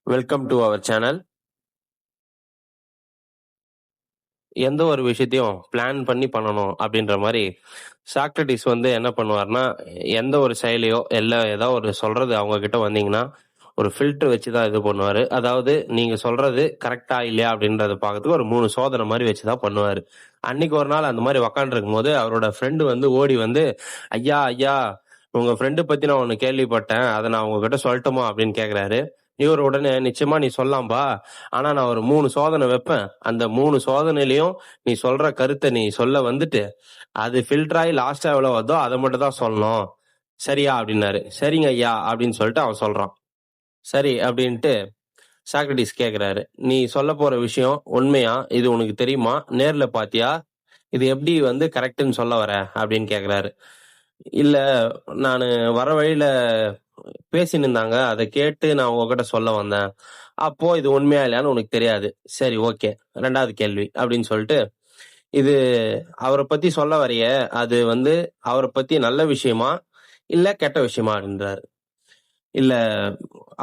Welcome to our channel. எந்த ஒரு விஷயத்தையும் பிளான் பண்ணி பண்ணணும் அப்படின்ற மாதிரி சாக்ரட்டிஸ் என்ன பண்ணுவார்னா, எந்த ஒரு செயலியோ ஏதோ ஒரு சொல்றது அவங்க கிட்ட வந்தீங்கன்னா ஒரு ஃபில்டர் வச்சு தான் இது பண்ணுவாரு. அதாவது நீங்க சொல்றது கரெக்டா இல்லையா அப்படின்றத பார்க்கறதுக்கு ஒரு 3 சோதனை மாதிரி வச்சு தான் பண்ணுவாரு. அன்னைக்கு ஒரு நாள் அந்த மாதிரி உக்காண்டிருக்கும் போது அவரோட ஃப்ரெண்டு ஓடி ஐயா ஐயா, உங்க ஃப்ரெண்டு பத்தி நான் ஒண்ணு கேள்விப்பட்டேன், அதை நான் உங்ககிட்ட சொல்லட்டுமா அப்படின்னு கேக்குறாரு. இவர் உடனே நிச்சயமா நீ சொல்லலாம்பா, ஆனா நான் ஒரு 3 சோதனை வைப்பேன், அந்த 3 சோதனையிலயும் நீ சொல்ற கருத்தை நீ சொல்ல அது ஃபில்டர் ஆகி லாஸ்டா எவ்வளவு வருதோ அதை மட்டும் தான் சொல்லணும், சரியா அப்படின்னாரு. சரிங்க ஐயா அப்படின்னு சொல்லிட்டு அவன் சொல்றான். சரி அப்படின்ட்டு சாக்ரட்டிஸ் கேக்குறாரு, நீ சொல்ல போற விஷயம் உண்மையா, இது உனக்கு தெரியுமா, நேர்ல பாத்தியா, இது எப்படி கரெக்ட்னு சொல்ல வர அப்படின்னு கேக்குறாரு. இல்ல, நானு வர வழியில பேசின்னு இருந்தாங்க, அதை கேட்டு நான் உங்ககிட்ட சொல்ல வந்தேன். அப்போ இது உண்மையா இல்லையான்னு உனக்கு தெரியாது. சரி, ஓகே, 2வது கேள்வி அப்படின்னு சொல்லிட்டு, இது அவரை பத்தி சொல்ல வரைய, அது அவரை பத்தி நல்ல விஷயமா இல்ல கெட்ட விஷயமா அப்படின்றாரு. இல்ல,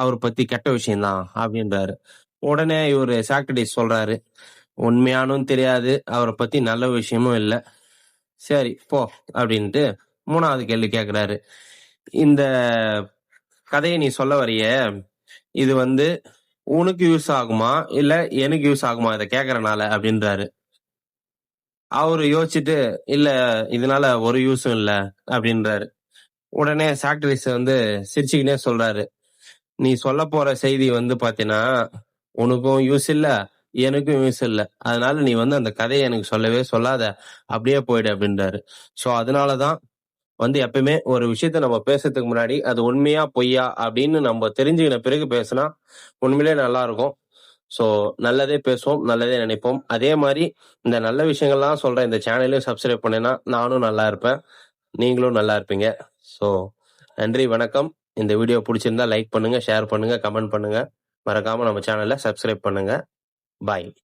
அவரை பத்தி கெட்ட விஷயம்தான் அப்படின்றாரு. உடனே இவரு சாக்ரட்டிஸ் சொல்றாரு, உண்மையானும் தெரியாது, அவரை பத்தி நல்ல விஷயமும் இல்ல, சரி போ அப்படின்ட்டு 3வது கேள்வி கேக்குறாரு. இந்த கதையை நீ சொல்ல வரைய, இது உனக்கு யூஸ் ஆகுமா இல்ல எனக்கு யூஸ் ஆகுமா இதை கேக்குறனால அப்படின்றாரு. அவரு யோசிச்சுட்டு, இல்ல, இதனால ஒரு யூஸும் இல்ல அப்படின்றாரு. உடனே சாக்ரட்டிஸ் சிரிச்சுக்கினே சொல்றாரு, நீ சொல்ல போற செய்தி பாத்தீங்கன்னா உனக்கும் யூஸ் இல்ல, எனக்கும் யூஸ் இல்ல, அதனால நீ அந்த கதையை எனக்கு சொல்லவே சொல்லாத, அப்படியே போயிடு அப்படின்றாரு. சோ அதனாலதான் எப்பயுமே ஒரு விஷயத்த நம்ம பேசுறதுக்கு முன்னாடி அது உண்மையா பொய்யா அப்படின்னு நம்ம தெரிஞ்சுக்கின பிறகு பேசினா உண்மையிலே நல்லா இருக்கும். ஸோ நல்லதே பேசுவோம், நல்லதே நினைப்போம். அதே மாதிரி இந்த நல்ல விஷயங்கள்லாம் சொல்ற இந்த சேனலையும் சப்ஸ்கிரைப் பண்ணேன்னா நானும் நல்லா இருப்பேன், நீங்களும் நல்லா இருப்பீங்க. ஸோ நன்றி, வணக்கம். இந்த வீடியோ பிடிச்சிருந்தா லைக் பண்ணுங்க, ஷேர் பண்ணுங்க, கமெண்ட் பண்ணுங்க. மறக்காம நம்ம சேனலை சப்ஸ்கிரைப் பண்ணுங்க. பாய்.